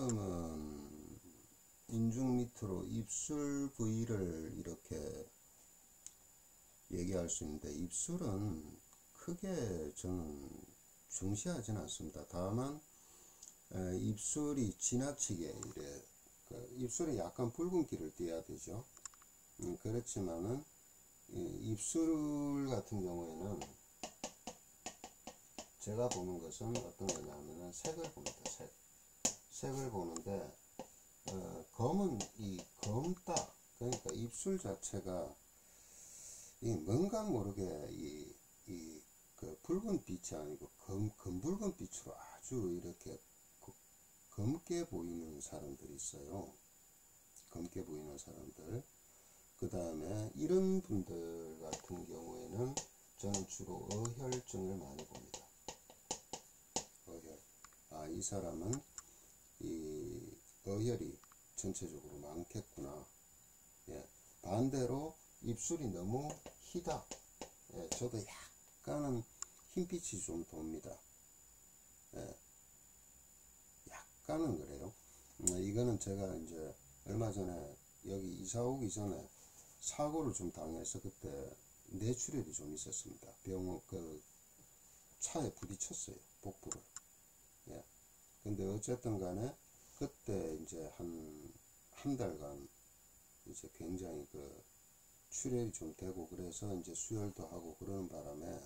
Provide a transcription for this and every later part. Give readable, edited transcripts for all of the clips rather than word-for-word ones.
지금은 인중 밑으로 입술 부위를 이렇게 얘기할 수 있는데, 입술은 크게 저는 중시하진 않습니다. 다만 입술이 지나치게 이래 입술에 약간 붉은기를 띄어야 되죠. 그렇지만은 입술 같은 경우에는 제가 보는 것은 어떤 거냐면은 색을 봅니다. 색을 보는데 검은 이 검다, 그러니까 입술 자체가 이 뭔가 모르게 그 붉은 빛이 아니고 검붉은 빛으로 아주 이렇게 검게 보이는 사람들이 있어요. 검게 보이는 사람들. 그 다음에 이런 분들 같은 경우에는 저는 주로 어혈증을 많이 봅니다. 어혈. 이 사람은 이 어혈이 전체적으로 많겠구나. 예. 반대로 입술이 너무 희다. 예. 저도 약간은 흰빛이 좀 돕니다. 예. 약간은 그래요. 이거는 제가 이제 얼마 전에 여기 이사 오기 전에 사고를 좀 당해서 그때 뇌출혈이 좀 있었습니다. 병원 차에 부딪혔어요. 복부를. 예. 근데 어쨌든 간에 그때 이제 한 달간 이제 굉장히 출혈이 좀 되고 그래서 이제 수혈도 하고 그러는 바람에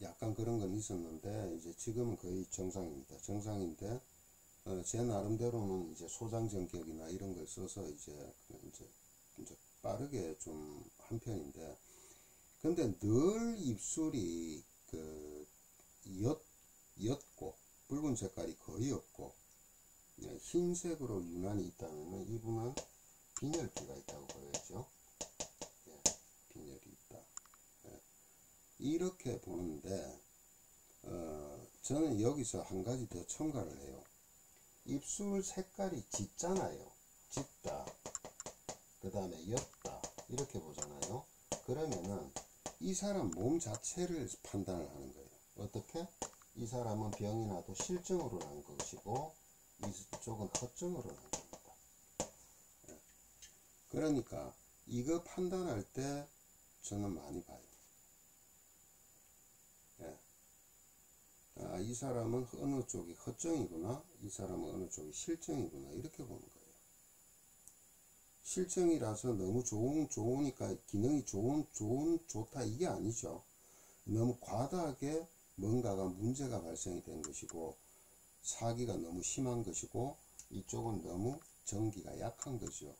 약간 그런 건 있었는데 이제 지금은 거의 정상입니다. 정상인데 제 나름대로는 이제 소장전격이나 이런 걸 써서 이제 빠르게 좀 한 편인데, 근데 늘 입술이 옅고 붉은 색깔이 거의 없고 흰색으로 유난히 있다면 이분은 빈혈기가 있다고 보여야죠. 예, 빈혈이 있다. 예. 이렇게 보는데 저는 여기서 한 가지 더 첨가를 해요. 입술 색깔이 짙잖아요. 짙다, 그 다음에 옅다, 이렇게 보잖아요. 그러면은 이 사람 몸 자체를 판단을 하는 거예요. 어떻게? 이 사람은 병이 나도 실증으로 난 것이고 이쪽은 허증으로 난 겁니다. 그러니까 이거 판단할 때 저는 많이 봐요. 이 사람은 어느 쪽이 허증이구나, 이 사람은 어느 쪽이 실증이구나, 이렇게 보는 거예요. 실증이라서 너무 좋으니까 기능이 좋다, 이게 아니죠. 너무 과다하게 뭔가가 문제가 발생이 된 것이고 사기가 너무 심한 것이고 이쪽은 너무 전기가 약한 거죠.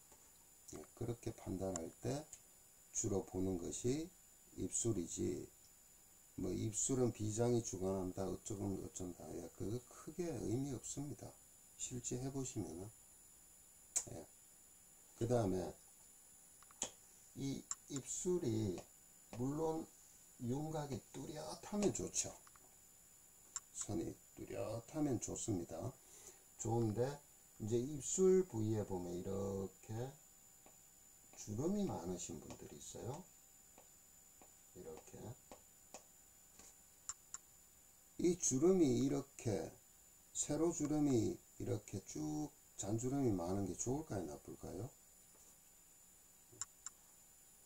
그렇게 판단할 때 주로 보는 것이 입술이지, 뭐 입술은 비장이 주관한다 어쩐다, 그거 크게 의미 없습니다. 실제 해보시면은. 그 다음에 이 입술이 물론 윤곽이 뚜렷하면 좋죠. 선이 뚜렷하면 좋습니다. 좋은데 이제 입술 부위에 보면 이렇게 주름이 많으신 분들이 있어요. 이렇게 이 주름이 이렇게 세로 주름이 이렇게 쭉 잔주름이 많은 게 좋을까요, 나쁠까요?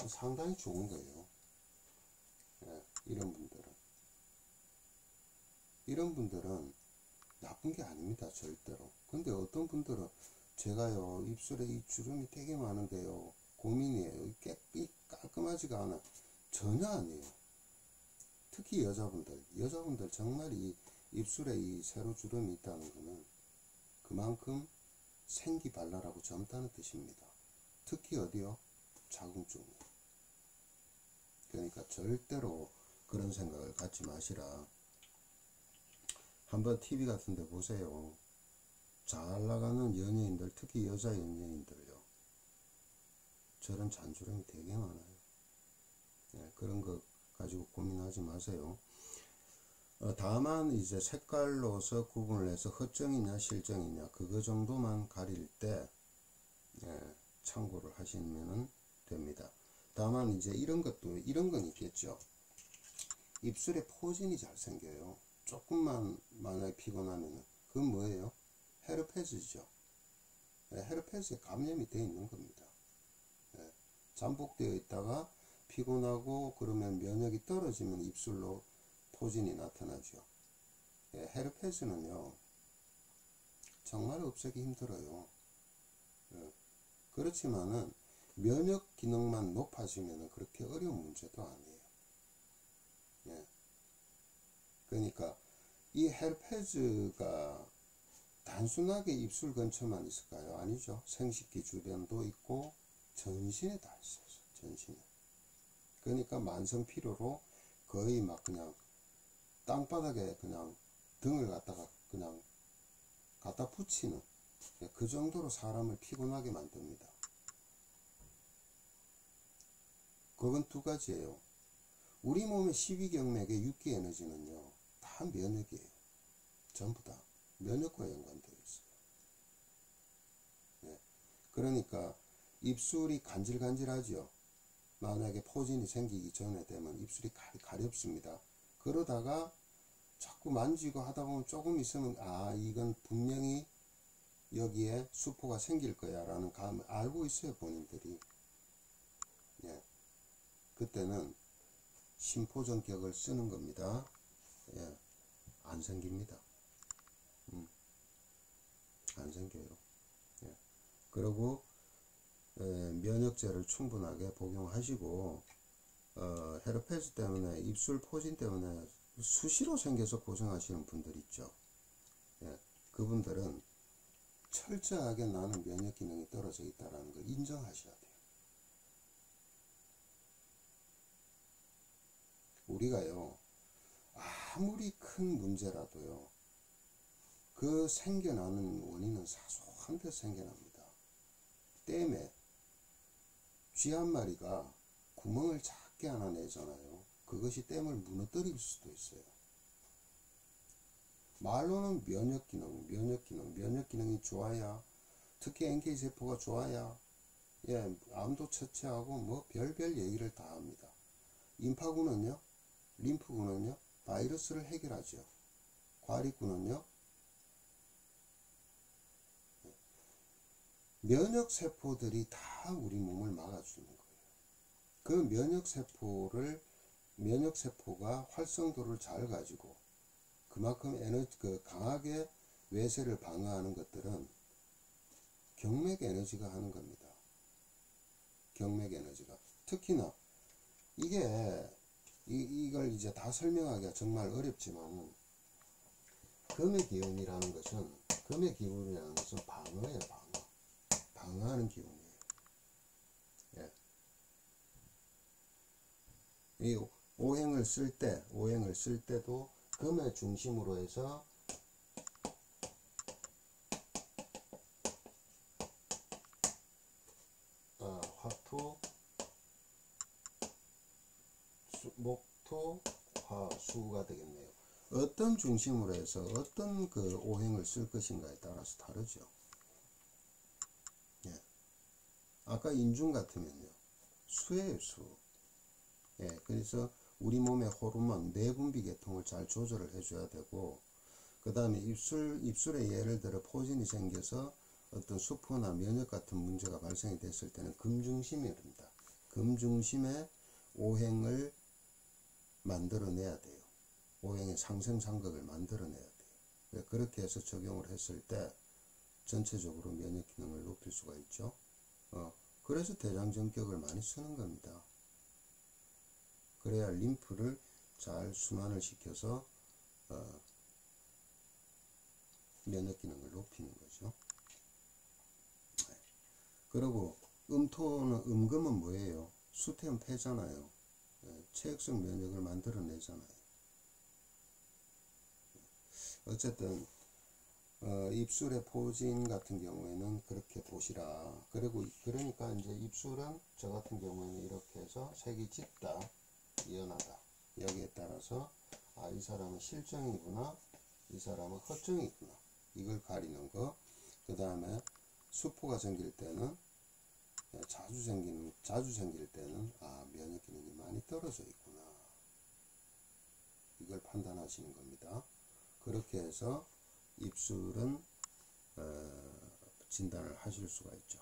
상당히 좋은 거예요. 이런 분들은 나쁜 게 아닙니다, 절대로. 근데 어떤 분들은 제가요 입술에 이 주름이 되게 많은데요 고민이에요. 깔끔하지가 않아. 전혀 아니에요. 특히 여자분들 정말 이 입술에 이 세로 주름이 있다는 거는 그만큼 생기발랄하고 젊다는 뜻입니다. 특히 어디요? 자궁증. 그러니까 절대로 그런 생각을 갖지 마시라. 한번 TV 같은 데 보세요. 잘 나가는 연예인들, 특히 여자 연예인들요, 저런 잔주름이 되게 많아요. 그런 거 가지고 고민하지 마세요. 다만 이제 색깔로서 구분을 해서 허증이냐 실증이냐 그거 정도만 가릴 때 참고를 하시면 됩니다. 다만 이제 이런 건 있겠죠. 입술에 포진이 잘 생겨요. 조금만 만약에 피곤하면은 그건 뭐예요? 헤르페스죠. 예, 헤르페스에 감염이 되어 있는 겁니다. 예, 잠복되어 있다가 피곤하고 그러면 면역이 떨어지면 입술로 포진이 나타나죠. 예, 헤르페스는요 정말 없애기 힘들어요. 예, 그렇지만은 면역 기능만 높아지면 그렇게 어려운 문제도 아니에요. 예, 그러니까 이 헤르페스가 단순하게 입술 근처만 있을까요? 아니죠. 생식기 주변도 있고 전신에 다 있어요. 전신에. 그러니까 만성 피로로 거의 막 그냥 땅바닥에 그냥 등을 갖다가 그냥 갖다 붙이는 그 정도로 사람을 피곤하게 만듭니다. 그건 두 가지예요. 우리 몸의 12경맥의 6기 에너지는요 다 면역이에요. 전부 다 면역과 연관되어 있어요. 네. 그러니까 입술이 간질간질하죠. 만약에 포진이 생기기 전에 되면 입술이 가렵습니다. 그러다가 자꾸 만지고 하다 보면 조금 있으면 아 이건 분명히 여기에 수포가 생길 거야 라는 감을 알고 있어요. 본인들이. 예. 그때는 심포전격을 쓰는 겁니다. 예. 안 생깁니다. 안 생겨요. 예. 그리고 면역제를 충분하게 복용하시고 헤르페스 때문에 입술 포진 때문에 수시로 생겨서 고생하시는 분들 있죠. 예. 그분들은 철저하게 나는 면역 기능이 떨어져 있다는 걸 인정하셔야 돼요. 우리가요 아무리 큰 문제라도요 그 생겨나는 원인은 사소한데 생겨납니다. 댐에 쥐 한 마리가 구멍을 작게 하나 내잖아요. 그것이 댐을 무너뜨릴 수도 있어요. 말로는 면역기능이 좋아야, 특히 NK세포가 좋아야, 예, 암도 처치하고 뭐 별별 얘기를 다 합니다. 임파군은요, 림프군은요, 바이러스를 해결하죠. 과립군은요, 면역세포들이 다 우리 몸을 막아주는 거예요. 그 면역세포가 활성도를 잘 가지고 그만큼 강하게 외세를 방어하는 것들은 경맥 에너지가 하는 겁니다. 경맥 에너지가. 특히나 이걸 이제 다 설명하기가 정말 어렵지만 금의 기운이라는 것은 방어예요. 방어하는 기운이에요. 예. 이 오행을 쓸 때도 금의 중심으로 해서 화토, 목토, 화, 수가 되겠네요. 어떤 중심으로 해서 어떤 그 오행을 쓸 것인가에 따라서 다르죠. 예. 아까 인중 같으면요. 수예요, 수. 예. 그래서 우리 몸의 호르몬, 내분비 계통을 잘 조절을 해줘야 되고, 그 다음에 입술에 예를 들어 포진이 생겨서 어떤 수포나 면역 같은 문제가 발생이 됐을 때는 금중심입니다. 금중심에 오행을 만들어내야 돼요. 오행의 상생상극을 만들어내야 돼요. 그렇게 해서 적용을 했을 때 전체적으로 면역 기능을 높일 수가 있죠. 그래서 대장전격을 많이 쓰는 겁니다. 그래야 림프를 잘 순환을 시켜서 면역 기능을 높이는 거죠. 그리고 음금은 뭐예요? 수태음 폐잖아요. 체액성 면역을 만들어내잖아요. 어쨌든 입술의 포진 같은 경우에는 그렇게 보시라. 그러니까 이제 입술은 저 같은 경우에는 이렇게 해서 색이 짙다, 연하다. 여기에 따라서 이 사람은 실정이구나, 이 사람은 허정이구나. 이걸 가리는 거. 그 다음에 수포가 생길 때는 자주 생길 때는 면역 기능이 많이 떨어져 있구나. 이걸 판단하시는 겁니다. 그렇게 해서 입술은 진단을 하실 수가 있죠.